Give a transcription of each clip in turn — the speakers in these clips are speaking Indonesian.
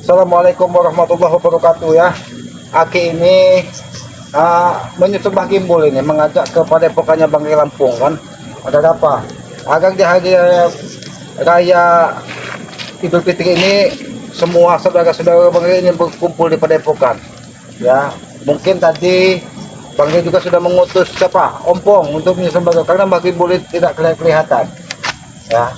Assalamualaikum warahmatullahi wabarakatuh ya. Aki ini menyusul gimbal ini mengajak kepada pokoknya Bang Lampung kan. Ada apa? Agar di hari raya Idul Fitri ini semua saudara-saudara Bang ini berkumpul di Padepokan. Ya, mungkin tadi Bang juga sudah mengutus siapa? Ompong untuk menyusul karena Bang Gimbal tidak kelihatan. Ya.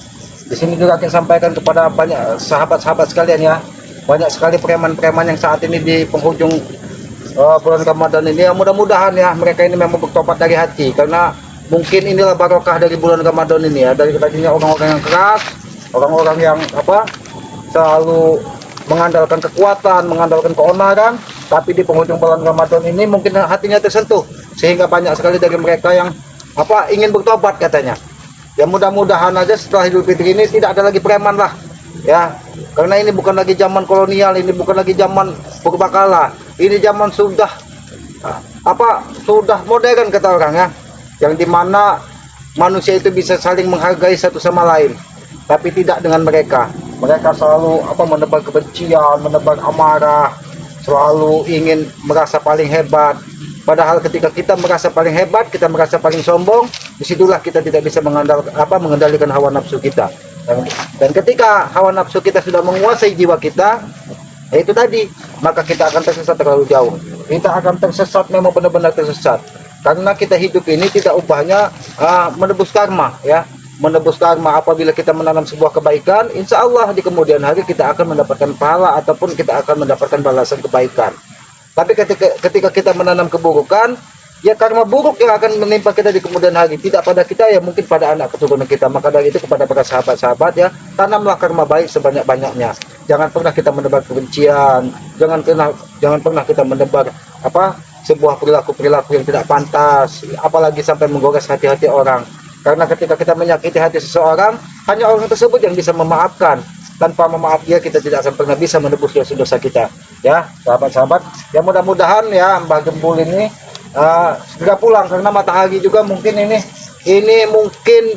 Di sini juga akan sampaikan kepada banyak sahabat-sahabat sekalian ya. Banyak sekali preman-preman yang saat ini di penghujung bulan Ramadan ini. Mudah-mudahan ya mereka ini memang bertobat dari hati, karena mungkin inilah barokah dari bulan Ramadan ini ya. Dari tadinya orang-orang yang keras, orang-orang yang selalu mengandalkan kekuatan, mengandalkan keonaran, tapi di penghujung bulan Ramadan ini mungkin hatinya tersentuh, sehingga banyak sekali dari mereka yang ingin bertobat katanya. Ya mudah-mudahan aja setelah Idul Fitri ini tidak ada lagi preman lah ya, karena ini bukan lagi zaman kolonial, ini bukan lagi zaman purbakala, ini zaman sudah sudah modern kata orang ya, yang dimana manusia itu bisa saling menghargai satu sama lain, tapi tidak dengan mereka selalu menebar kebencian, menebar amarah, selalu ingin merasa paling hebat. Padahal ketika kita merasa paling hebat, kita merasa paling sombong, disitulah kita tidak bisa mengendalikan hawa nafsu kita. Dan ketika hawa nafsu kita sudah menguasai jiwa kita, itu tadi, maka kita akan tersesat terlalu jauh. Kita akan tersesat, memang benar-benar tersesat. Karena kita hidup ini tidak ubahnya menebus karma ya. Menebus karma apabila kita menanam sebuah kebaikan, insya Allah di kemudian hari kita akan mendapatkan pahala ataupun kita akan mendapatkan balasan kebaikan. Tapi ketika kita menanam keburukan, ya karma buruk yang akan menimpa kita di kemudian hari. Tidak pada kita ya, mungkin pada anak keturunan kita. Maka dari itu kepada para sahabat-sahabat ya, tanamlah karma baik sebanyak-banyaknya. Jangan pernah kita menebar kebencian, jangan pernah kita menebar sebuah perilaku yang tidak pantas, apalagi sampai menggores hati-hati orang. Karena ketika kita menyakiti hati seseorang, hanya orang tersebut yang bisa memaafkan. Tanpa memaaf dia, kita tidak akan pernah bisa menebus dosa-dosa kita ya sahabat-sahabat. Ya mudah-mudahan ya Mbak Gembul ini segera pulang, karena matahari juga mungkin ini mungkin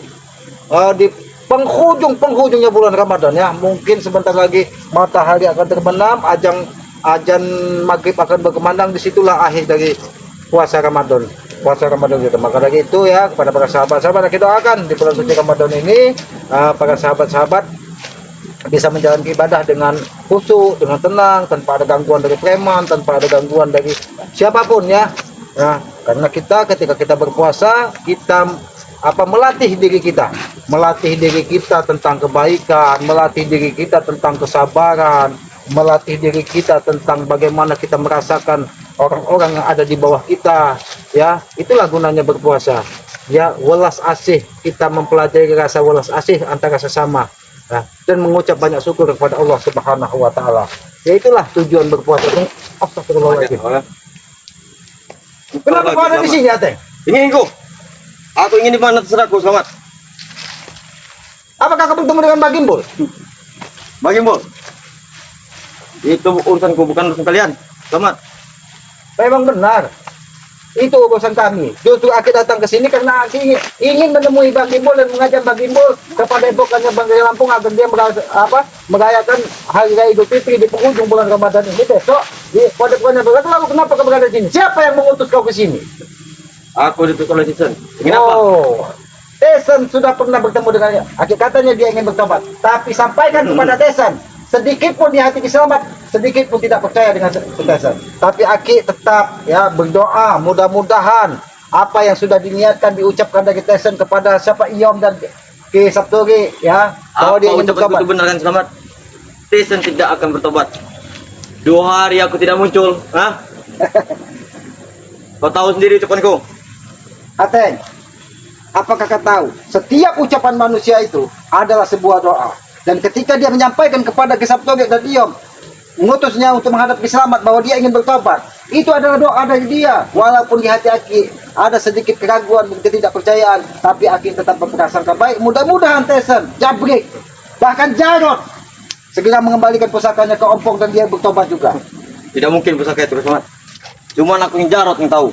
di penghujungnya bulan Ramadan ya. Mungkin sebentar lagi matahari akan terbenam, ajan maghrib akan berkumandang, disitulah akhir dari puasa Ramadan gitu. Maka dari itu ya, kepada para sahabat-sahabat kita doakan di bulan suci Ramadan ini para sahabat-sahabat bisa menjalankan ibadah dengan khusyuk, dengan tenang, tanpa ada gangguan dari preman, tanpa ada gangguan dari siapapun ya. Nah, karena ketika kita berpuasa, kita melatih diri kita tentang kebaikan, melatih diri kita tentang kesabaran, melatih diri kita tentang bagaimana kita merasakan orang-orang yang ada di bawah kita ya. Itulah gunanya berpuasa ya, welas asih, kita mempelajari rasa welas asih antara sesama. Nah, dan mengucap banyak syukur kepada Allah Subhanahu wa taala. Ya itulah tujuan berpuasa. Astagfirullahaladzim. Kenapa kau ada di sini, Ateng? Ingin kau? Aku ingin di mana terserah kau, selamat. Apakah kau bertemu dengan Mbak Gimbal? Mbak Gimbal, itu urusanku, bukan urusan kalian. Selamat. Memang benar. Itu urusan kami. Justru aku datang ke sini karena aku ingin menemui Bang Gimbal dan mengajak Bang Gimbal kepada epokannya Bang Lampung agar dia merayakan hari raya Idul Fitri di penghujung bulan Ramadan ini besok di Padepokannya Bang. Lalu kenapa kau berada di sini? Siapa yang mengutus kau ke sini? Aku diutus oleh Tison. Ingin apa? Tison sudah pernah bertemu dengannya. Katanya dia ingin bertobat. Tapi sampaikan kepada Tison, sedikit pun di hati selamat, sedikit pun tidak percaya dengan Tison. Tapi Aki tetap ya berdoa, mudah-mudahan apa yang sudah diniatkan diucapkan dari Tison kepada siapa Iom dan Ki Sabturi ya, bahwa dia ingin bertobat. Itu benar kan, selamat? Tison tidak akan bertobat. 2 hari aku tidak muncul, Kau tahu sendiri ucapanku. Ateng, apakah kau tahu setiap ucapan manusia itu adalah sebuah doa? Dan ketika dia menyampaikan kepada Ki Sabturi dan Iom, mengutusnya untuk menghadap selamat bahwa dia ingin bertobat, itu adalah doa dari dia. Walaupun di hati Aki ada sedikit keraguan, ketidakpercayaan, tapi Aki tetap berprasangka baik. Mudah-mudahan Tison, Jabrik, bahkan Jarot segera mengembalikan pusakanya ke Ompong dan dia bertobat juga. Tidak mungkin pusaka itu, selamat. Cuma aku yang Jarot yang tahu.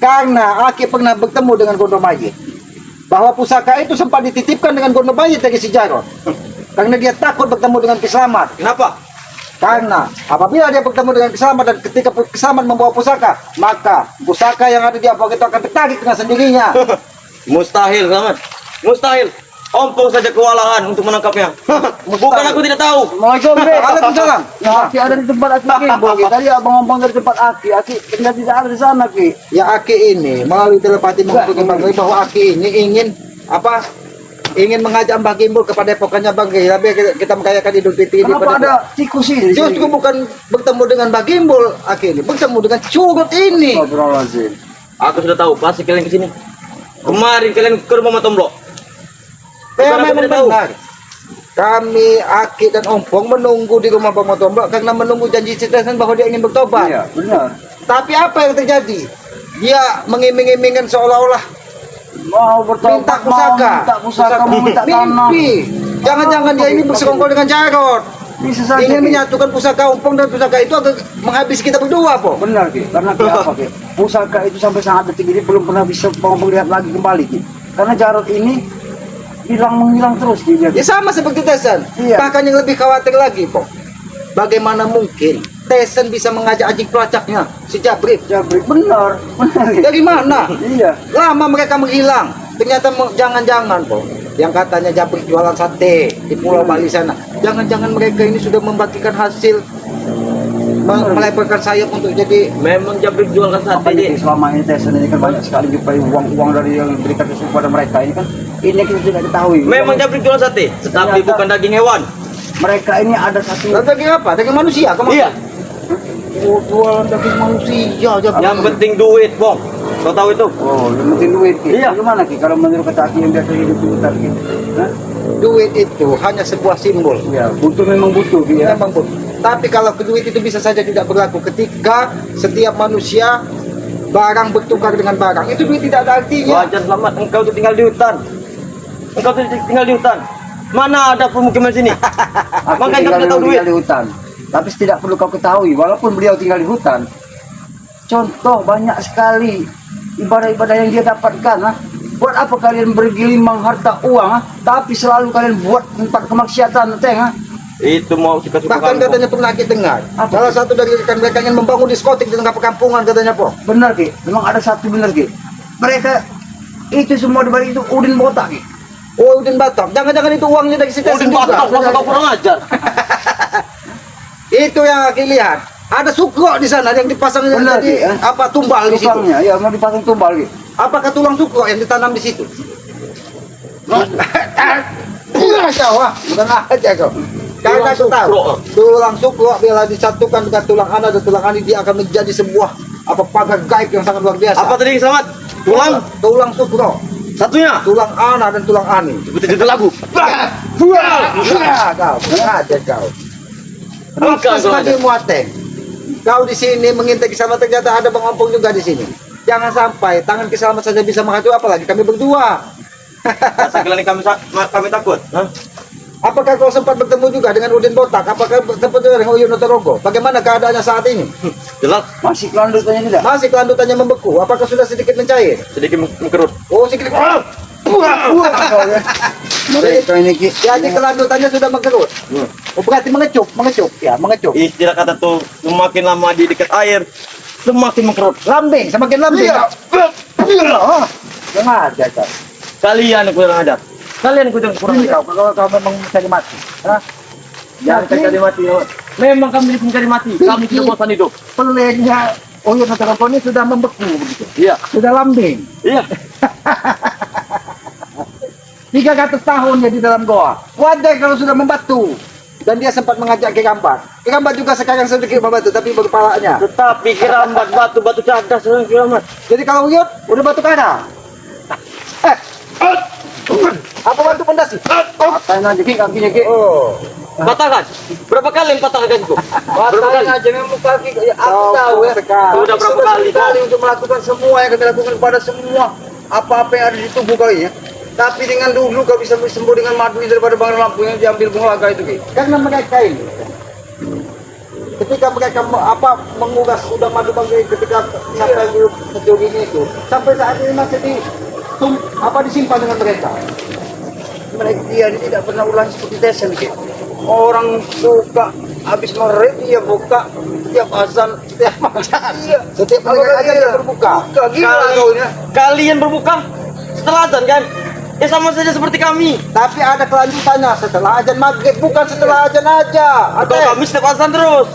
Karena Aki pernah bertemu dengan Gondomayit, bahwa pusaka itu sempat dititipkan dengan Gondomayit dari si Jarot. Karena dia takut bertemu dengan Kiselamat. Kenapa? Karena apabila dia bertemu dengan Kiselamat dan ketika Kiselamat membawa pusaka, maka pusaka yang ada di Apok itu akan tertarik dengan sendirinya. Mustahil, Selamat. Mustahil. Ompong saja kewalahan untuk menangkapnya. Bukan aku tidak tahu. Assalamualaikum, Bre. Waalaikumsalam. Nah, Aki ada di tempat Aki, Ki. Tadi abang ngomong dari tempat Aki ternyata tidak ada di sana, Ki. Ya Aki ini melalui telepati menghubungi Bang Ray bahwa Aki ini ingin apa? Ingin mengajak Mbah Gimbul kepada epokannya Bang Ray. Tapi kita merayakan Idul Fitri Kenapa ada tikus ini? di sini? Justru bukan bertemu dengan Mbah Gimbul Aki ini, bertemu dengan curut ini. Astagfirullahaladzim. Aku sudah tahu, pasti kalian ke sini. Kemarin kalian ke rumah Matomblo. Saya Bukan aku memang tidak tahu. benar. Kami Aki dan Ompong menunggu di rumah Bang Motomblo karena menunggu janji Citesan bahwa dia ingin bertobat. Iya, benar. Tapi apa yang terjadi? Dia mengiming-imingkan seolah-olah Mau bertobat, minta pusaka, minta pusaka, mau minta tanah. mimpi. Jangan-jangan dia ini bersekongkol dengan Jarot. Bisa saja, Ingin Ki. menyatukan pusaka Ompong dan pusaka itu agar menghabisi kita berdua, po. Benar, Ki. Karena kenapa, Ki? Pusaka itu sampai saat detik ini belum pernah bisa melihat lagi kembali, Ki. Karena Jarot ini menghilang terus, Ki. Ya sama seperti Tesan. Iya. Bahkan yang lebih khawatir lagi, po. Bagaimana mungkin Tesan bisa mengajak anjing pelacaknya, si Jabrik? Jabrik, benar. Benar, Ki. Dari mana? Iya. Lama mereka menghilang. Ternyata jangan-jangan, po. Yang katanya Jabrik jualan sate di Pulau Bali sana. Jangan-jangan mereka ini sudah membagikan hasil melebarkan sayap untuk jadi Memang Jabrik jualkan sate, Makanya, Ki, Dik. selama ini Tesan ini kan banyak sekali jumpai uang-uang dari yang diberikan kepada mereka ini kan. Ini kita tidak ketahui. Memang Jabrik jual sate, tetapi Ternyata- bukan daging hewan. Mereka ini ada satu. daging apa? Daging manusia? Kamu Iya. Oh, jualan daging manusia aja. Yang penting duit, Bong. Kau tahu itu? Oh, yang penting duit, Ki. Iya. Gimana, Ki? Kalau menurut kata Ki yang biasa hidup di hutan, Ki? Hah? Duit itu hanya sebuah simbol. Ya, butuh memang butuh, Ki, ya. Memang, Bu. Tapi kalau duit itu bisa saja tidak berlaku ketika setiap manusia barang bertukar dengan barang. Itu duit tidak ada artinya. Wajar Selamat, engkau tuh tinggal di hutan. Engkau tuh tinggal di hutan. Mana ada pemukiman sini? Aku Makanya tinggal kau tidak tahu duit. tinggal di hutan. Tapi tidak perlu kau ketahui, walaupun beliau tinggal di hutan. Contoh banyak sekali ibadah-ibadah yang dia dapatkan. Ha? Buat apa kalian bergelimang harta uang, ha? Tapi selalu kalian buat tempat kemaksiatan, Teng, ha? Itu mau suka-suka Bahkan kamu. katanya pernah kita dengar, Apa? salah satu dari rekan mereka ingin membangun diskotik di tengah perkampungan katanya, Po. Benar, Ki. Memang ada satu benar, Ki. Mereka itu semua dibalik itu udin botak, Ki. Oh, Udin Batok. Jangan-jangan itu uangnya dari si Tesan Udin juga. Batok, masa kau kurang ajar? Itu yang aku lihat. Ada sukro di sana yang dipasang Benar, jadi Ki, ya. apa tumbal di situ. Tukangnya, ya mau dipasang tumbal, Ki. Apakah tulang sukro yang ditanam di situ? Kau, bukan aja kau. Karena aku tahu tulang sukro bila disatukan dengan tulang ana dan tulang ani dia akan menjadi sebuah apa pagar gaib yang sangat luar biasa. Apa tadi Selamat? Tulang? Tulang sukro, Satunya? tulang ana dan tulang ani. Seperti judul lagu. Ya, kau, bukan aja kau. Bukan, Apa lagi muateng? Kau di sini mengintai Kiselamat, ternyata ada Bang Ompong juga di sini. Jangan sampai tangan Kiselamat saja bisa mengacu, apalagi kami berdua. Masa kalian kami takut? Hah? Apakah kau sempat bertemu juga dengan Udin Botak? Apakah sempat juga dengan Uyun Notorogo? Bagaimana keadaannya saat ini? Jelas, Masih kelanjutannya tidak? Masih kelanjutannya membeku? Apakah sudah sedikit mencair? sedikit mengkerut. Oh, sedikit. Mereka ini, Ki. Jadi kelanjutannya sudah mengkerut. Oh, berarti mengecup, ya, mengecup. Istilah kata tuh, semakin lama di dekat air, semakin mengkerut. Lambing, semakin lambing. Oh, jangan aja, kau. Kalian yang kurang ajar. Kalian yang kurang ajar. Kau memang mencari mati. Hah? Jangan mencari mati. Kawan. Memang kami mencari mati. Kami tidak bosan hidup. Pelengnya Uyun Notorogo ini sudah membeku begitu. Iya. Sudah lambing. Iya. 300 tahun dia di dalam goa. Wajar kalau sudah membatu. Dan dia sempat mengajak Ki Gambar. Ki Gambar juga sekarang sedikit membatu, tapi berkepalanya. Tetapi kirambat batu cadas orang kiamat. Jadi kalau Uyut, udah batu kada. Apa batu pondasi? Patahin aja, Ki, kakinya, Ki. Oh. Patahkan. Berapa kali patahkan kau? Berapa kali? Patahin aja memang kaki. Ya, aku Kau tahu ya. sekali. Sudah berapa kali, Sekali untuk melakukan semua yang kami lakukan kepada semua apa-apa yang ada di tubuh kau ini, ya. Tapi dengan dulu kau bisa sembuh dengan madu daripada bang lampu yang diambil bunglaga itu, Ki. Karena mereka ini ketika mereka menguras sudah madu bangkai ketika sampai di sejauh ini itu sampai saat ini masih disimpan dengan mereka. dia ini tidak pernah ulangi seperti Tesen. Orang buka habis maghrib dia buka tiap azan tiap makan. Iya. Setiap Kalau kali aja dia dia berbuka. Gila kau ini. Kalian berbuka setelah azan kan? Ya sama saja seperti kami. Tapi ada kelanjutannya setelah azan maghrib, bukan setelah azan aja. Atau kami setiap azan terus.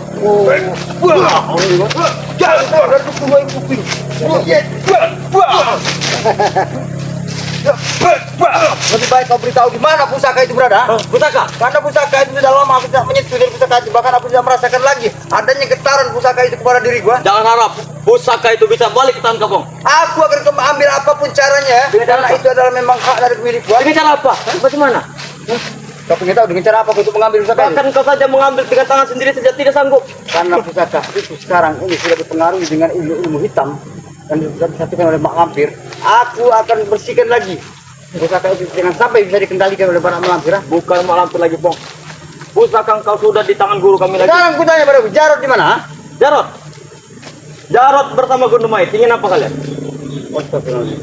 Lebih baik kau beritahu di mana pusaka itu berada. Pusaka? Karena pusaka itu sudah lama aku tidak menyentuh dari pusaka itu. Bahkan aku tidak merasakan lagi adanya getaran pusaka itu kepada diri gua. Jangan harap pusaka itu bisa balik ke tangan kapong. Aku akan ambil apapun caranya. Karena itu adalah memang hak dari milik gua. Dengan cara apa? Bagaimana? Kau pengen tahu dengan cara apa aku itu mengambil pusaka itu? Bahkan kau saja mengambil dengan tangan sendiri saja tidak sanggup. Karena pusaka itu sekarang ini sudah dipengaruhi dengan ilmu-ilmu hitam dan sudah disatukan oleh mak lampir. Aku akan bersihkan lagi pusaka itu jangan sampai bisa dikendalikan oleh para mak lampir. Bukan mak lampir lagi, Pong. Pusaka kau sudah di tangan guru kami lagi. Sekarang aku tanya padaku, Jarod di mana? Ha? Jarot. Jarot bersama Gondomait. Ingin apa kalian?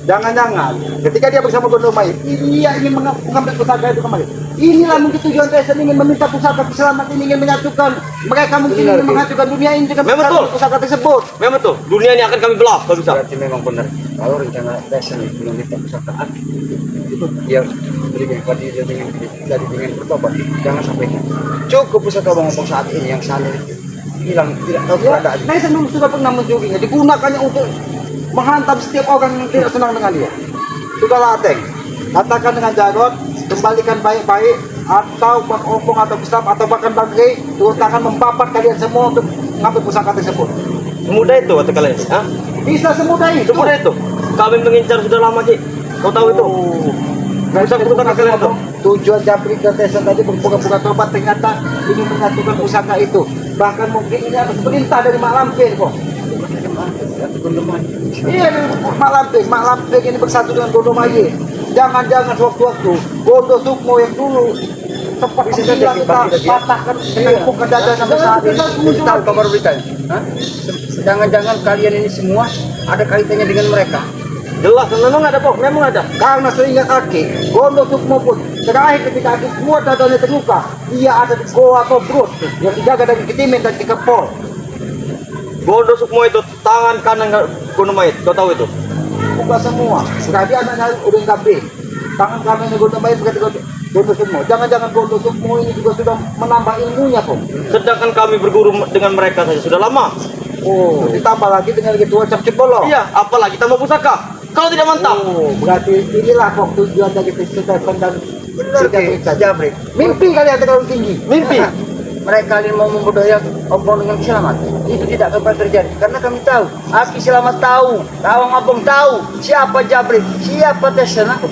Jangan-jangan ketika dia bersama Gondomait, dia ingin mengambil pusaka itu kembali. Inilah mungkin tujuan Tesen ingin meminta pusaka keselamatan, ingin menyatukan mereka, mungkin ingin menghancurkan dunia ini dengan Memang betul. pusaka tersebut. Memang betul. Dunia ini akan kami belah kalau bisa. Berarti memang benar. Kalau rencana Tesen itu meminta pusaka itu dia berikan kepada dia dengan bertobat. Jangan sampai cukup pusaka ngomong saat ini yang salah itu hilang tidak tahu keberadaan. Tesen sudah pernah menjuginya, digunakannya untuk menghantam setiap orang yang tidak senang dengan dia. Sudahlah, Teng. Katakan dengan Jarod, kembalikan baik-baik, atau Bang Opong atau Gustaf atau bahkan Bang Rey turun tangan membabat kalian semua untuk mengambil pusaka tersebut. Semudah itu kata kalian. Hah? Bisa semudah itu. Semudah itu. Kami mengincar sudah lama, Ki. Kau tahu itu? Pusaka kalian itu. Tujuan Japri ke Tesen tadi berbuka-buka tobat ternyata ingin menyatukan pusaka itu. Bahkan mungkin ini atas perintah dari Mak Lampir kok. Iya, Mak Lampir ini bersatu dengan Gondomait. Jangan-jangan sewaktu-waktu Gondo Sukmo yang dulu sempat Bisa saja hilang kita dibagi lagi ya. patahkan bukan dada sampai saat ini. Tahu kabar beritanya? Hah? Jangan-jangan kalian ini semua ada kaitannya dengan mereka. Jelas, memang ada, Pong. Memang ada. Karena seingat Aki, Gondo Sukmo pun terakhir ketika Aki kuat dadanya terluka, dia ada di Goa atau Brut yang dijaga dari Ketimin dan Cikepol. Gondo Sukmo itu tangan kanan Gondomait. Kau tahu itu? Buka semua. Sudah dia anaknya udah Gabe. Tangan kanannya Gondomait berarti Gondo Sukmo. Jangan-jangan Gondo Sukmo ini juga sudah menambah ilmunya kok. Sedangkan kami berguru dengan mereka saja sudah lama. Oh, ditambah lagi dengan ketua Cap Cepolo. Iya, apalagi tambah pusaka. Kalau tidak mantap. Oh, berarti inilah kok tujuan dari Tesen dan Jabrik. mimpi kalian terlalu tinggi. Mimpi. Mereka ini mau membudaya Opong dengan selamat. Itu tidak akan terjadi karena kami tahu. Aki Selamat tahu, Tawang Opong tahu siapa Jabrik, siapa Tesen. Kami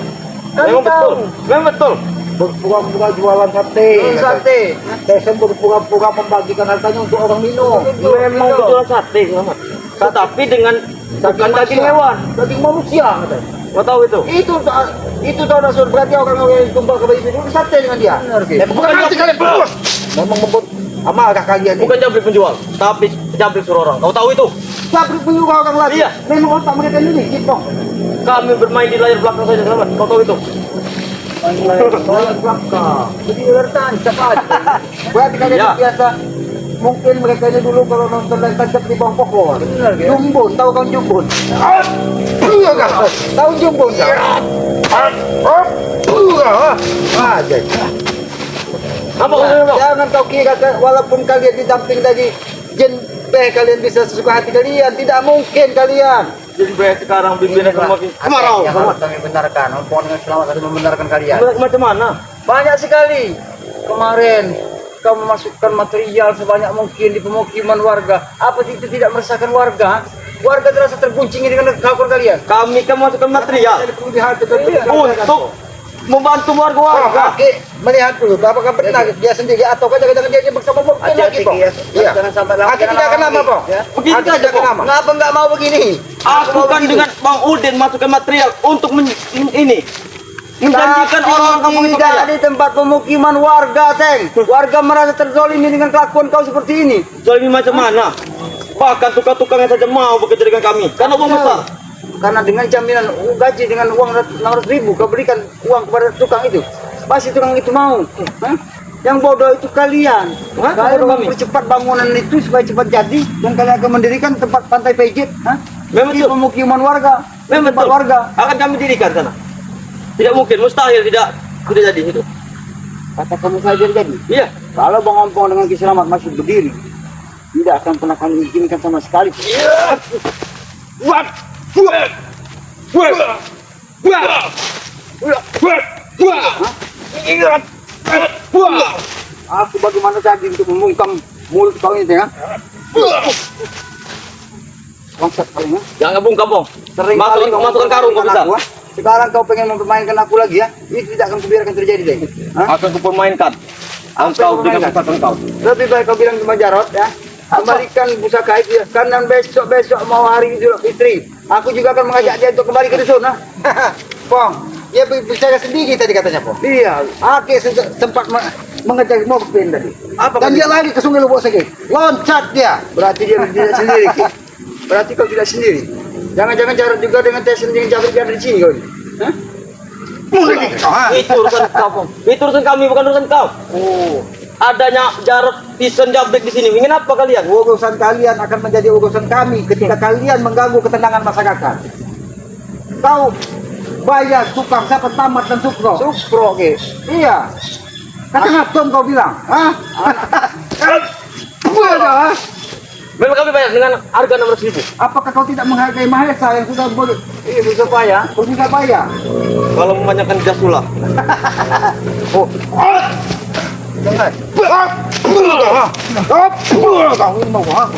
Memang betul. tahu. Memang betul. Berpura-pura jualan sate. Sate. Tesen berpura-pura membagikan hartanya untuk orang minum. Memang betul sate, Selamat. Tetapi dengan bukan daging manusia. hewan. Daging manusia katanya. Kau tahu itu? Itu tahu Rasul, berarti orang-orang yang tumbal ke bayi itu sate dengan dia. Benar, Ki. Bukan nanti kalian berdua. Memang membuat amarah kalian ini. Bukan Jabrik penjual, tapi Jabrik suruh orang. Kau tahu itu? Jabrik menyuruh orang lagi. Iya. Memang otak mereka ini gitu. Kami bermain di layar belakang saja, Selamat. Kau tahu itu? Soal belakang. Jadi bertahan cepat. Berarti kalian Ya. biasa. Mungkin mereka ini dulu kalau nonton dan tancap di bawah pokok. Benar, Ki. Jumbun, tahu kan Jumbun? Iya kan? Tahu Jumbun kan? Aja. Apa kau tahu? Jangan kau kira walaupun kalian didamping dari jin kalian bisa sesuka hati kalian. Tidak mungkin kalian. Jadi banyak sekarang bimbingan semakin kemarau. Yang harus kami benarkan. Opong dengan selamat harus membenarkan kalian. Macam mana? Banyak sekali. Kemarin kau memasukkan material sebanyak mungkin di pemukiman warga. Apa itu tidak meresahkan warga? Warga terasa terguncing dengan kelakuan kalian. Kami kan masukkan material untuk membantu warga-warga. Oke, melihat dulu apakah benar dia sendiri atau jangan-jangan dia bersama Pok. Hati-hati, Ki, ya. Jangan sampai lama. Aki tidak kenal Pok. Ya. Begitu Aki saja, tidak Pok. kenal. Ngapa nggak mau begini? Aku kan dengan Bang Udin masukkan material untuk ini menjanjikan orang kampung itu tidak kaya. di tempat pemukiman warga, Teng. Warga merasa terzolimi dengan kelakuan kau seperti ini. Zalimi macam mana? Bahkan tukang-tukangnya saja mau bekerja dengan kami. Karena uang besar. Karena dengan jaminan gaji dengan uang 600.000 kau berikan uang kepada tukang itu. pasti orang itu mau. Hah? Yang bodoh itu kalian. Hah? Kalian Bodoh mau kami? percepat bangunan itu supaya cepat jadi dan kalian akan mendirikan tempat pantai pijit. Hah? Memang Di betul. pemukiman warga. Memang Tempat betul. warga. Akan kami dirikan sana. Tidak mungkin, mustahil tidak jadi itu. Kata kamu saja jadi. Iya. Kalau Bang Ompong dengan Ki Selamat masih berdiri, tidak akan pernah kami izinkan sama sekali. What? Aku bagaimana tadi untuk membungkam mulut kau ini ya? Bangsat kalian ya? Jangan bungkam, Bong. Sering kali kau Masukkan karung kau bisa. aku, ah. Sekarang kau pengen mempermainkan aku lagi ya? Ini tidak akan kubiarkan terjadi deh. Hah? Akan kupermainkan. Engkau dengan permainkan? pusat engkau. Lebih baik kau bilang sama Jarot ya. Kembalikan pusaka itu ya. Karena besok mau hari Idul Fitri. Aku juga akan mengajak dia untuk kembali ke dusun. Nah. Pong, dia bicara sendiri tadi katanya, Pong. Iya, Aki sempat mengajak mau ke tadi. Apa Dan dia lari ke Sungai Lubuk lagi. Loncat dia. Berarti dia tidak sendiri. Ki. Berarti kau tidak sendiri. Jangan-jangan Jarot juga dengan Tyson dengan Jabir dia ada di sini kau. ini. Hah? Itu urusan kau, Bong. Itu urusan kami, bukan urusan kau. Oh, Adanya Jarod Tyson Jabrik di sini. Ingin apa kalian? Urusan kalian akan menjadi urusan kami ketika kalian mengganggu ketenangan masyarakat. Kau bayar tukang siapa tamat dan sukro. Supro Ki. Iya. Kata ngatom kau bilang. Hah? Buat Memang kami bayar dengan harga 600.000. Apakah kau tidak menghargai Mahesa yang sudah boleh Iya bisa payah. bisa bayar? Kalau memanjakan jasulah. Oh. Jangan. Kau ini mau aku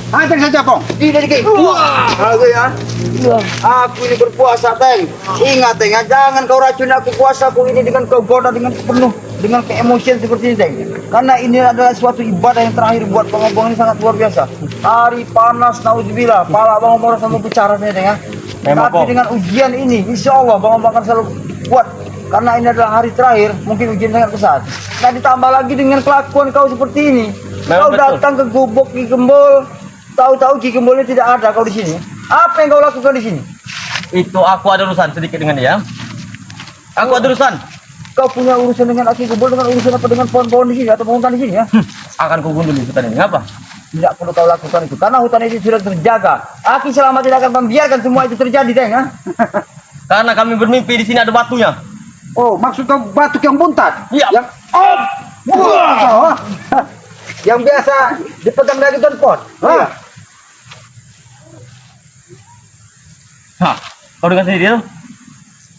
Hantar saja, Pong. Tidak dikit. Aku ya. Aku ini berpuasa, Teng. Ingat, Teng, ya, jangan kau racun aku puasaku ini dengan kau goda dengan penuh dengan keemosian seperti ini, Teng. Karena ini adalah suatu ibadah yang terakhir buat Bang Ompong ini sangat luar biasa. Hari panas, naudzubillah. Pala Bang Ompong sama bicara nih, Teng, ya. Memang, Tapi Pong. dengan ujian ini, insya Allah Bang Ompong akan selalu kuat. Karena ini adalah hari terakhir, mungkin ujian sangat besar. Dan ditambah lagi dengan kelakuan kau seperti ini. Memang Kau betul. datang ke gubuk Ki Gembol, tahu-tahu Ki Gembolnya tidak ada kau di sini. Apa yang kau lakukan di sini? Itu aku ada urusan sedikit dengan dia. Aku ada urusan. Kau punya urusan dengan Ki Gembol dengan urusan apa dengan pohon-pohon di sini atau hutan di sini ya? Akan ku gundul di hutan ini. Ngapa? Tidak perlu kau lakukan itu karena hutan itu sudah terjaga. Aki selama tidak akan membiarkan semua itu terjadi, Teng. Ha? Karena kami bermimpi di sini ada batunya. Oh, maksud kau batuk yang buntat? Iya. Yang Wah. Yang biasa dipegang dari pohon. Iya. Hah, kau dengar sendiri tuh?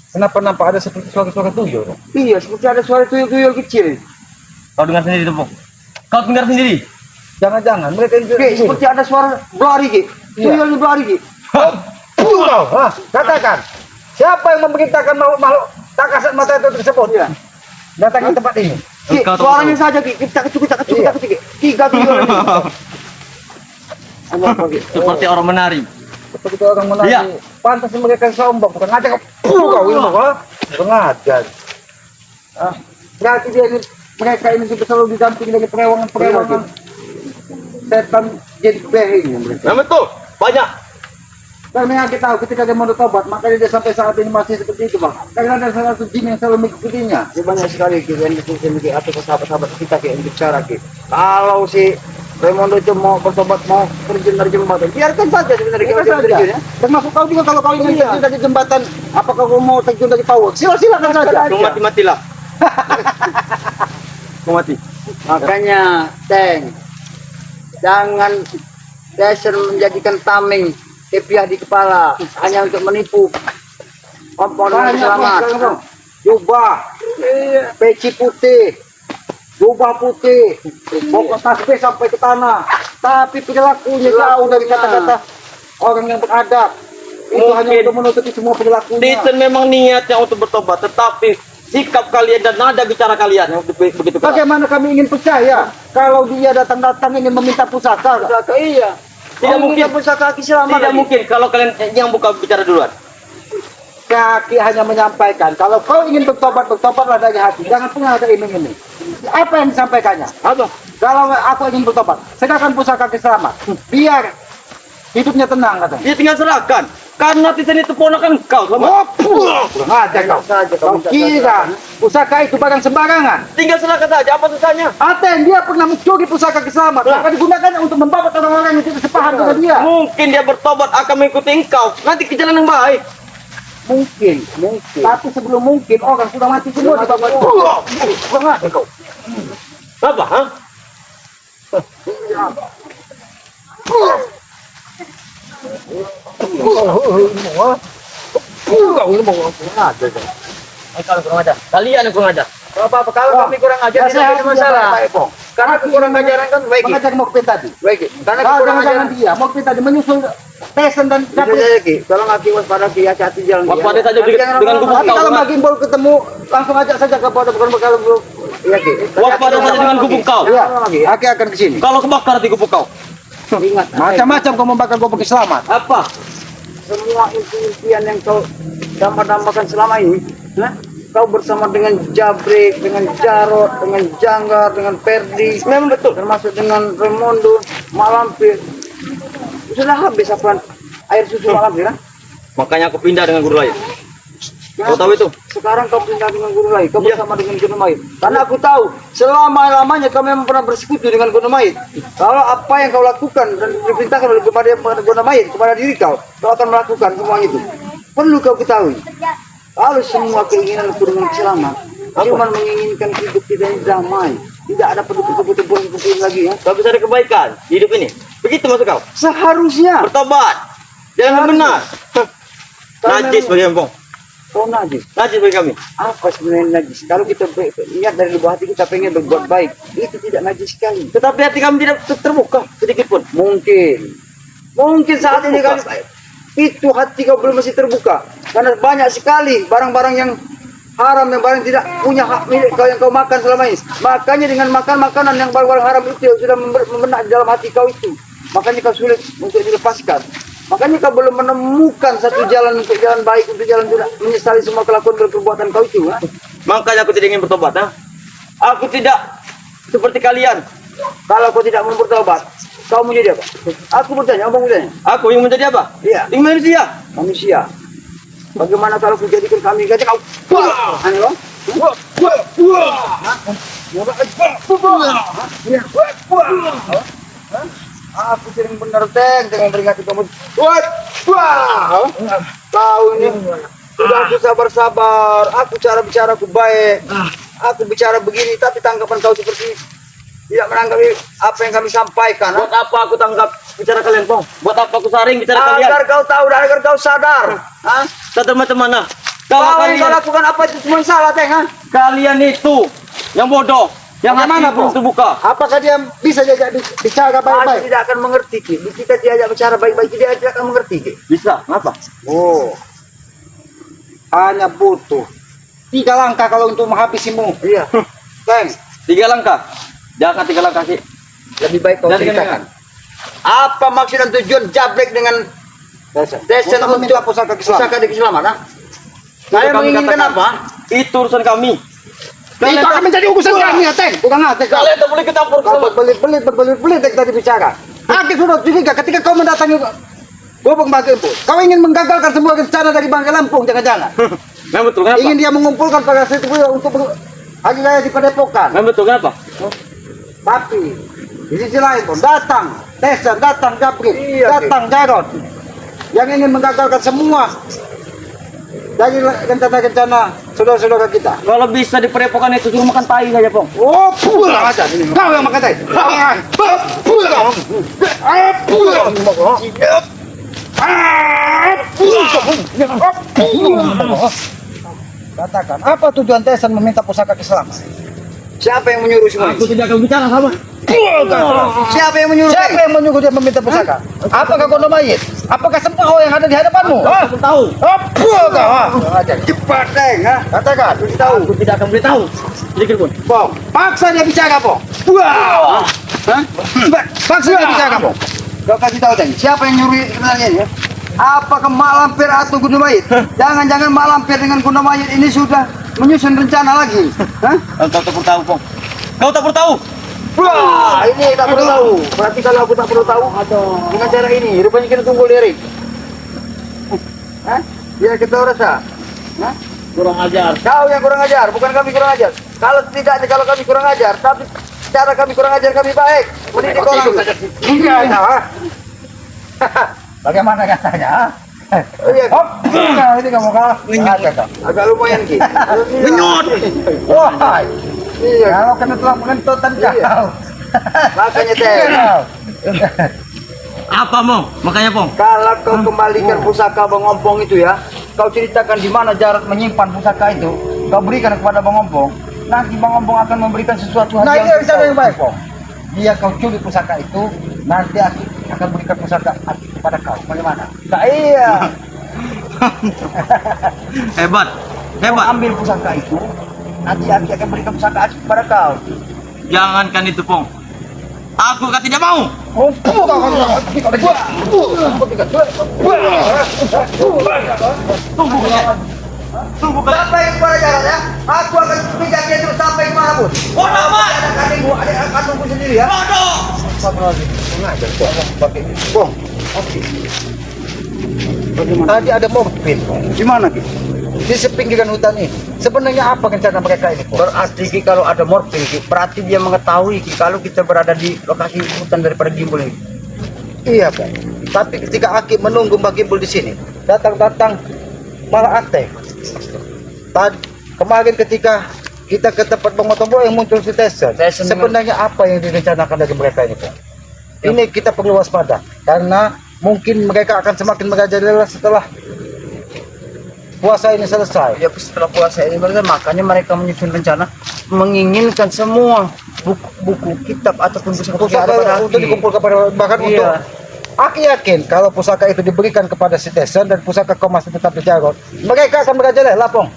Kenapa nampak ada seperti suara-suara tuyul? Iya, seperti ada suara tuyul-tuyul kecil. Kau dengar sendiri tuh, Bung? Kau dengar sendiri? Jangan-jangan mereka itu Ki, seperti ada suara belari, Ki. Iya. Tuyul belari, Ki. Kau, katakan. Siapa yang memerintahkan makhluk tak kasat mata itu tersebut? Iya. Datang ke tempat ini. Ki, Engkau tahu suaranya betul. saja, Ki. Kita kecuk, Iya. Ki. Tiga tuyul. Ada apa, Ki? Seperti orang menari. Seperti orang menari. Iya. Pantas mereka sombong, bukan ngajak kau ini mah. Pengajar. Berarti dia ini mereka ini juga selalu didampingi dari perewangan-perewangan setan jadi behing mereka. Nah, betul. Banyak. Karena yang kita tahu ketika dia mau tobat, makanya dia sampai saat ini masih seperti itu, Bang. Karena ada salah satu jin yang selalu mengikutinya. Ya, banyak sekali Ki yang disini atau ke sahabat-sahabat kita Ki yang bicara Ki. Kalau si Raimondo itu mau bertobat mau terjun dari jembatan, biarkan saja sebenarnya Kita kita saja. terjun ya. Termasuk kau juga kalau kau ingin Iya. terjun dari jembatan, apakah kau mau terjun dari pawuk? Silakan saja. Kau mati-matilah. Kau mati. Makanya Teng, jangan dasar menjadikan tameng kepiah di kepala hanya untuk menipu Ompong dengan selamat. Jubah, peci putih, jubah putih, pokok tasbih sampai ke tanah. Tapi perilakunya jauh dari kata-kata orang yang beradab. Itu hanya Mungkin. untuk menutupi semua perilakunya. Tyson memang niatnya untuk bertobat, tetapi sikap kalian dan nada bicara kalian yang begitu keras. Bagaimana kami ingin percaya kalau dia datang-datang ingin meminta pusaka? Iya. Tidak mungkin. pusaka kaki selamat. Tidak mungkin kalau kalian yang buka bicara duluan. Kaki hanya menyampaikan kalau kau ingin bertobatlah dari hati. Jangan pernah ada iming-iming. Apa yang disampaikannya? Apa? Kalau aku ingin bertobat, sedangkan pusaka kaki selamat. Biar hidupnya tenang katanya. Dia tinggal serahkan. Karena Tisan itu ponakan kau, Selamat. Kurang ajar kau. Kau kira pusaka itu barang sembarangan. Tinggal serahkan saja, apa susahnya? Aten, dia pernah mencuri pusaka Kiselamat. Maka digunakannya untuk membabat orang-orang yang tidak sepaham dengan dia. Mungkin dia bertobat akan mengikuti engkau. Nanti ke jalan yang baik. Mungkin. Tapi sebelum mungkin orang sudah mati semua di babat. Kurang ajar kau. Apa, ha? Kalau kurang ajar. Kalian yang kurang ajar. Apa kalau kami kurang ajar tidak ada masalah. Karena aku kurang ajaran kan baik. Mengajar Mokpin tadi. Baik. Karena aku kurang ajaran dia. Mokpin tadi menyusul Tesen dan Capri. Tolong aki waspada ki hati-hati jalan. Waspada saja dengan gubuk kau. Kalau Magimbol ketemu langsung ajak saja ke Polda bukan bakal iya ki. Waspada saja dengan gubuk kau. Iya. Aki akan ke sini. Kalau kebakar di gubuk kau. Ingat, macam-macam kau membakar gubuk selamat. Apa? Semua impian yang kau dambakan selama ini, kau bersama dengan Jabrik, dengan Jarot, dengan Janggar, dengan Perdi, Memang betul. termasuk dengan Remondo, Malampir. Sudah habis apa air susu Malampir, kan? Makanya aku pindah dengan guru lain. Kau tahu itu? Sekarang kau pindah dengan guru lain, kau Iya. bersama dengan Gunung Mait. Karena aku tahu selama-lamanya kau memang pernah bersekutu dengan Gunung Mait. Kalau apa yang kau lakukan dan diperintahkan oleh kepada Gunung Mait kepada diri kau akan melakukan semuanya itu. Perlu kau ketahui. Kalau semua keinginan dengan selamat, cuma menginginkan hidup kita yang damai, tidak ada pertempuran lagi ya. Kau bisa ada kebaikan di hidup ini. Begitu maksud kau? Seharusnya Bertobat. Jangan benar. Najis bagi empong. kau najis. Najis bagi kami. Apa sebenarnya najis? Kalau kita niat dari lubuk hati kita pengen berbuat baik, itu tidak najis sekali. Tetapi hati kami tidak terbuka sedikit pun. Mungkin saat ini kali itu hati kau belum masih terbuka karena banyak sekali barang-barang yang haram yang barang tidak punya hak milik kau yang kau makan selama ini. Makanya dengan makan makanan yang barang-barang haram itu yang sudah membenak di dalam hati kau itu, makanya kau sulit untuk dilepaskan. Makanya kau belum menemukan satu jalan untuk jalan baik, untuk jalan tidak menyesali semua kelakuan dan perbuatan kau itu. Makanya aku tidak ingin bertobat. Ha? Aku tidak seperti kalian. Kalau kau tidak mau bertobat, kau mau jadi apa? Aku bertanya, abang bertanya. Aku ingin menjadi apa? Iya. Ingin manusia. Manusia. Bagaimana kalau kau jadikan kami gajah kau? Aneh loh. Aku sering benar dengan peringati kamu. Tahu ini. Sudah aku sabar-sabar. Aku cara bicara aku baik. Aku bicara begini, tapi tanggapan kau seperti tidak menanggapi apa yang kami sampaikan. Buat apa aku tangkap bicara kalian, Pong? Buat apa aku saring bicara kalian? Agar kau tahu dan agar kau sadar. Sadar macam mana? Kau yang kau kalian, lakukan apa itu semua salah, kalian itu yang bodoh, yang Bagaimana, hati belum Pong? terbuka. Apakah dia bisa diajak bicara Pasti baik-baik? tidak akan mengerti, Ki. Jika diajak bicara baik-baik, dia tidak akan mengerti, Ki. Bisa, ngapa? Oh, hanya butuh 3 langkah kalau untuk menghabisimu. Iya. Teng, 3 langkah. Jangan 3 langkah sih. Lebih baik kau Jangan ceritakan. Apa maksud dan tujuan Jablek dengan Desen untuk meminta pusaka keselamatan. pusaka di keselamatan? Saya Kami menginginkan katakan, apa? Itu urusan kami. Itu akan menjadi urusan kami ya, Teng. Bukan ada. Kalian tak boleh campur Kau berbelit-belit yang tadi bicara. Aku sudah curiga ketika kau mendatangi Gubeng Bagempur. Kau ingin menggagalkan semua rencana dari Bangka Lampung, jangan-jangan. Memang betul, kenapa? Ingin dia mengumpulkan pada situ untuk hari raya di Padepokan. Memang betul, kenapa? Tapi di sisi lain pun datang Tesen, datang Jabrik, Iya, datang Jarot yang ingin menggagalkan semua dari rencana-rencana saudara-saudara kita. Kalau bisa di Padepokan itu suruh makan tai saja, Pong. Oh, pulang aja ini. Kau yang makan tadi. Pulang. Pulang. Katakan, apa tujuan Tesen meminta pusaka keselamatan? Siapa yang menyuruh semua ini? tidak akan bicara sama. Siapa yang menyuruh? Siapa yang menyuruh dia meminta pusaka? Apakah kau mayit? Apakah semua orang yang ada di hadapanmu? Aku tahu. Apa kau? Cepat, Teng. Katakan, tahu. Aku tidak akan beritahu. Sedikit pun. Pong, paksa dia bicara, Pong. Hah? Paksa dia bicara, Pong. Kau kasih tahu, Teng. Siapa yang nyuruh sebenarnya ini? Apakah Mak Lampir atau Gunung Mayit? Jangan-jangan Mak Lampir dengan Gunung Mayit ini sudah menyusun rencana lagi. Hah? Kau tak perlu tahu, Pong. Kau tak perlu tahu. Wah, ini tak perlu tahu. Berarti kalau aku tak perlu tahu, dengan cara ini, rupanya kita tunggu lirik. Hah? Biar kita rasa. Hah? Kurang ajar. Kau yang kurang ajar, bukan kami kurang ajar. Kalau tidaknya kalau kami kurang ajar, tapi cara kami kurang ajar kami baik. Mendidik orang. Iya. Bagaimana katanya? Oh iya. Hop. Nah, ini kamu kalah. Agak lumayan gitu. Menyot. Wah. Iya. Kalau kena telah pengentotan kau. Makanya teh. Apa Pong? Makanya Pong. Kalau kau kembalikan pusaka Bang Ompong itu ya, kau ceritakan di mana jarak menyimpan pusaka itu, kau berikan kepada Bang Ompong. Nanti Bang Ompong akan memberikan sesuatu Nah, hadiah. ini rencana yang baik, Pong. Dia kau curi pusaka itu, nanti aku akan berikan pusaka Aki kepada kau. Bagaimana? Nah, iya. Hebat. Kau Hebat. ambil pusaka itu, nanti Aki akan berikan pusaka Aki kepada kau. Jangankan itu Pong. Aku kan tidak mau. Tunggu kalian. Sampai kepada jalan ya, aku akan pikat dia terus sampai kemanapun. Bodoh amat. Ada kandungku, ada kandungku sendiri ya. Bodoh. Pong, tadi ada mobil, Pong. Di mana Ki? Di sepinggiran hutan ini. Sebenarnya apa rencana mereka ini, Pong? Berarti Ki kalau ada morfin Ki, berarti dia mengetahui Ki kalau kita berada di lokasi hutan daripada Gimbul ini. Iya, Pong. Tapi ketika Aki menunggu Mbak Gimbul di sini, datang-datang malah atek. Kemarin ketika kita ke tempat Bang Otombo yang muncul si Tesen, sebenarnya apa yang direncanakan dari mereka ini, Pong? Ini kita perlu waspada karena mungkin mereka akan semakin merajalela setelah puasa ini selesai. Ya setelah puasa ini makanya mereka menyusun rencana menginginkan semua buku kitab ataupun pusaka Pusaka ada pada untuk Aki. dikumpulkan pada bahkan Iya. untuk Aki yakin kalau pusaka itu diberikan kepada si Tesen dan pusaka kau masih tetap di Jarod, mereka akan merajalela, Pong.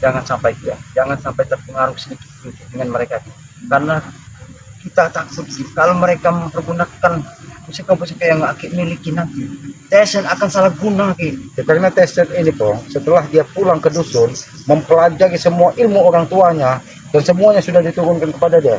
Jangan sampai ya, jangan sampai terpengaruh sedikit dengan mereka karena kita takut Ki, kalau mereka mempergunakan pusaka-pusaka yang Aki miliki nanti Tesen akan salah guna Ki. Ya, karena Tesen ini, Pong, setelah dia pulang ke dusun mempelajari semua ilmu orang tuanya dan semuanya sudah diturunkan kepada dia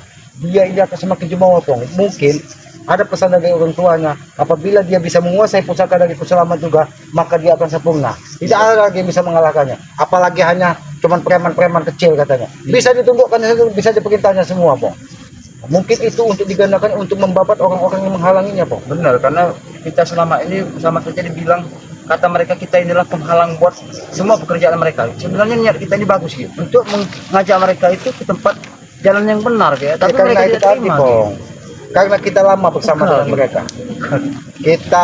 ini akan semakin jumawa, Pong. Mungkin ada pesan dari orang tuanya, apabila dia bisa menguasai pusaka dari Puselamat juga, maka dia akan sempurna. Tidak ada lagi yang bisa mengalahkannya. Apalagi hanya cuman preman-preman kecil katanya. Bisa ditunjukkan, bisa diperintahnya semua, Pong. Mungkin itu untuk digunakan untuk membabat orang-orang yang menghalanginya, Pong. Benar, karena kita selama ini sama saja dibilang kata mereka kita inilah penghalang buat semua pekerjaan mereka. Sebenarnya niat kita ini bagus gitu, untuk mengajak mereka itu ke tempat jalan yang benar ya. Tapi Karena mereka itu tidak tadi, terima. Pong. Karena kita lama bersama dengan mereka. Kita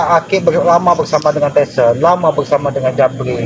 lama bersama dengan Tesen, lama bersama dengan Jabri.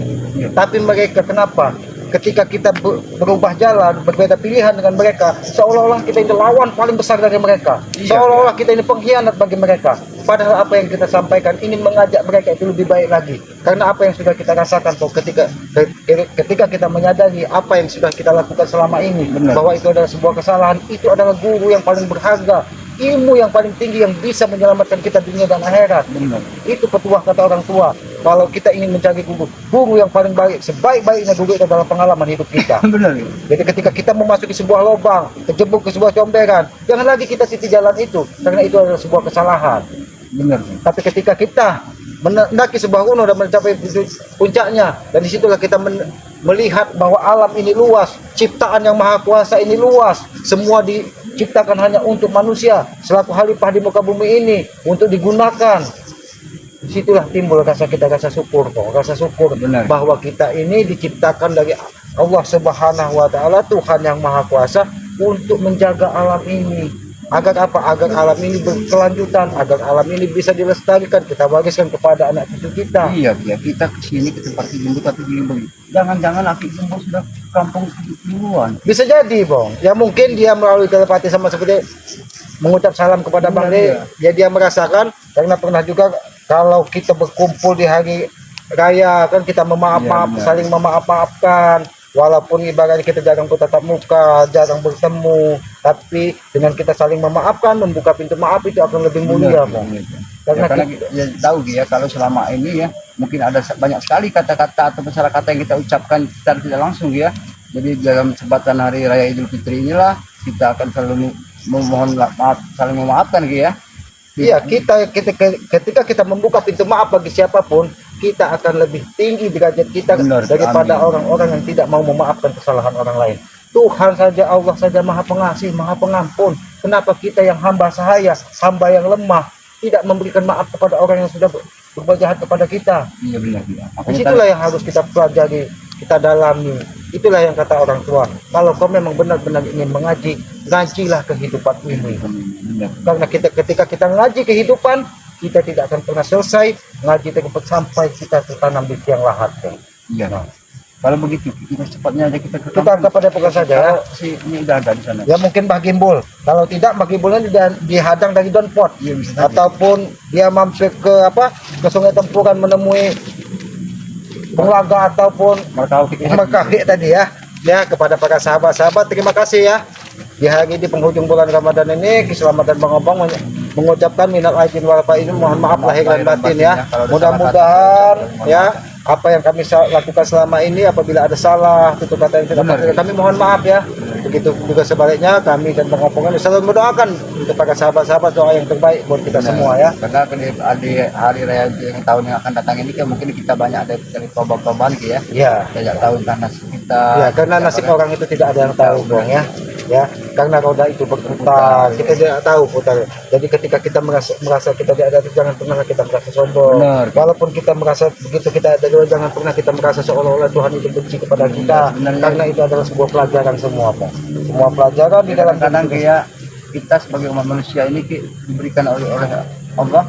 Tapi mereka kenapa? Ketika kita berubah jalan, berbeda pilihan dengan mereka, seolah-olah kita ini lawan paling besar dari mereka. Iya. Seolah-olah kita ini pengkhianat bagi mereka. Padahal apa yang kita sampaikan ingin mengajak mereka itu lebih baik lagi. Karena apa yang sudah kita rasakan, Pong, ketika kita menyadari apa yang sudah kita lakukan selama ini, Benar. bahwa itu adalah sebuah kesalahan, itu adalah guru yang paling berharga, ilmu yang paling tinggi yang bisa menyelamatkan kita dunia dan akhirat. Benar. Itu petuah kata orang tua. Kalau kita ingin mencari guru yang paling baik, sebaik-baiknya guru itu adalah pengalaman hidup kita. Benar. Jadi ketika kita memasuki sebuah lubang, terjebak ke sebuah comberan, jangan lagi kita siti jalan itu, karena itu adalah sebuah kesalahan. Benar. Tapi ketika kita mendaki sebuah gunung dan mencapai puncaknya, dan disitulah kita melihat bahwa alam ini luas, ciptaan yang maha kuasa ini luas, semua diciptakan hanya untuk manusia selaku khalifah di muka bumi ini untuk digunakan. Disitulah timbul rasa syukur, Pong. Rasa syukur. Benar. Bahwa kita ini diciptakan dari Allah Subhanahu wa taala, Tuhan yang maha kuasa, untuk menjaga alam ini. Agar apa? Agar alam ini berkelanjutan, agar alam ini bisa dilestarikan, kita wariskan kepada anak cucu kita. Iya, ya kita kesini ke tempat Gimbul tapi Gimbul. Jangan-jangan Aki Gimbul sudah kampung duluan. Bisa jadi, Bang. Ya mungkin dia melalui telepati sama seperti mengucap salam kepada Bang Benar, De. Ya dia merasakan, karena pernah juga kalau kita berkumpul di hari raya kan kita memaaf-maaf, Iya, benar. saling memaaf-maafkan. Walaupun ibaratnya kita jarang bertatap muka, jarang bertemu, tapi dengan kita saling memaafkan, membuka pintu maaf itu akan lebih mulia, Bang. Karena Karena ya, tahu ya kalau selama ini ya mungkin ada banyak sekali kata-kata atau kata yang kita ucapkan secara tidak langsung ya. Jadi dalam kesempatan hari raya Idul Fitri inilah kita akan selalu memohon maaf, saling memaafkan gitu ya. Iya, ketika kita membuka pintu maaf bagi siapapun, kita akan lebih tinggi derajat kita Benar, daripada amin. orang-orang yang tidak mau memaafkan kesalahan orang lain. Tuhan saja, Allah saja maha pengasih, maha pengampun. Kenapa kita yang hamba sahaya, hamba yang lemah, tidak memberikan maaf kepada orang yang sudah berbuat jahat kepada kita? Iya benar. Iya. Disitulah yang harus kita pelajari, kita dalami. Itulah yang kata orang tua. Kalau kau memang benar-benar ingin mengaji, ngajilah kehidupan ini. Benar. Karena ketika kita ngaji kehidupan, kita tidak akan pernah selesai ngaji tempat sampai kita tertanam di tiang lahat. Iya. Kalau begitu kita cepatnya aja kita ke Kita kampung. kepada pegang saja ya. Kalau si ini udah ada di sana. Ya mungkin Mbah Gimbul. Kalau tidak Mbah Gimbulnya dihadang dari Donpot. Iya bisa saja. Ataupun dia mampir ke ke Sungai Tempuran menemui Bunglaga ataupun Makawi tadi ya. Ya, kepada para sahabat-sahabat terima kasih ya. Di hari di penghujung bulan Ramadan ini keselamatan Bang Obong mengucapkan minal aidin wal faizin, mohon maaf lahir dan batin ya. Mudah-mudahan ya apa yang kami lakukan selama ini apabila ada salah tutur kata yang tidak benar, kami mohon maaf ya. Begitu juga sebaliknya kami dan Bang Obong selalu mendoakan untuk para sahabat-sahabat doa yang terbaik buat kita semua ya. Karena di hari raya yang tahun yang akan datang ini kan mungkin kita banyak ada dari korban-korban ya. Iya. Tidak tahu entah nasib kita. Ya, karena nasib orang itu tidak ada yang tahu, Bang ya. Ya, karena roda itu berputar, kita tidak tahu putar. Jadi ketika kita merasa kita tidak ada, jangan pernah kita merasa sombong. Benar. Walaupun kita merasa begitu kita ada, jangan pernah kita merasa seolah-olah Tuhan itu benci kepada kita. Benar. Karena itu adalah sebuah pelajaran semua, Pak. Semua pelajaran di dalam Kadang-kadang hidup kayak kita sebagai umat manusia ini diberikan oleh Allah,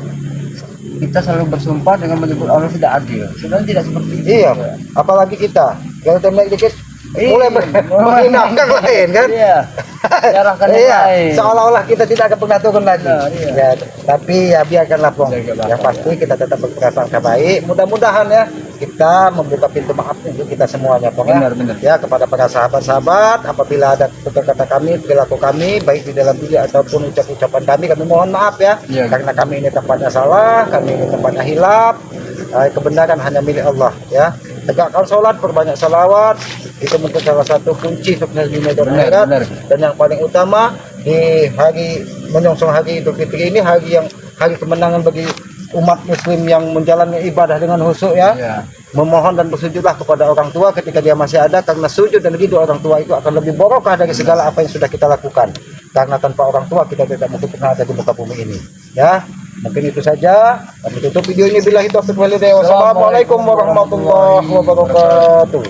kita selalu bersumpah dengan menyebut Allah tidak adil. Sebenarnya tidak seperti itu. Iya, apalagi kita. Kalau terbaik dikit mulai menghina orang lain kan? Iya. Jarangkan yang Iya, lain. seolah-olah kita tidak akan pernah turun lagi. Benar, iya. Ya, tapi ya biarkanlah Pong. Biarkanlah, Yang pasti kita tetap berprasangka baik. Mudah-mudahan ya kita membuka pintu maaf untuk kita semuanya, Pong ya. Benar. Ya, kepada para sahabat-sahabat, apabila ada kata kami, perilaku kami, baik di dalam video ataupun ucapan kami mohon maaf ya. Iya. Karena kami ini tempatnya salah, kami ini tempatnya hilaf. Kebenaran hanya milik Allah ya. Tegakkan sholat, perbanyak salawat, itu mungkin salah satu kunci sukses dunia dan akhirat. Dan yang paling utama di hari menyongsong hari Idul Fitri ini, hari kemenangan bagi umat muslim yang menjalani ibadah dengan khusyuk ya. Iya. Memohon dan bersujudlah kepada orang tua ketika dia masih ada, karena sujud dan ridho orang tua itu akan lebih barokah dari segala apa yang sudah kita lakukan. Karena tanpa orang tua kita tidak mungkin pernah ada di muka bumi ini ya. Mungkin itu saja kami tutup video ini. Billahi taufiq wal hidayah. Wassalamualaikum warahmatullahi wabarakatuh.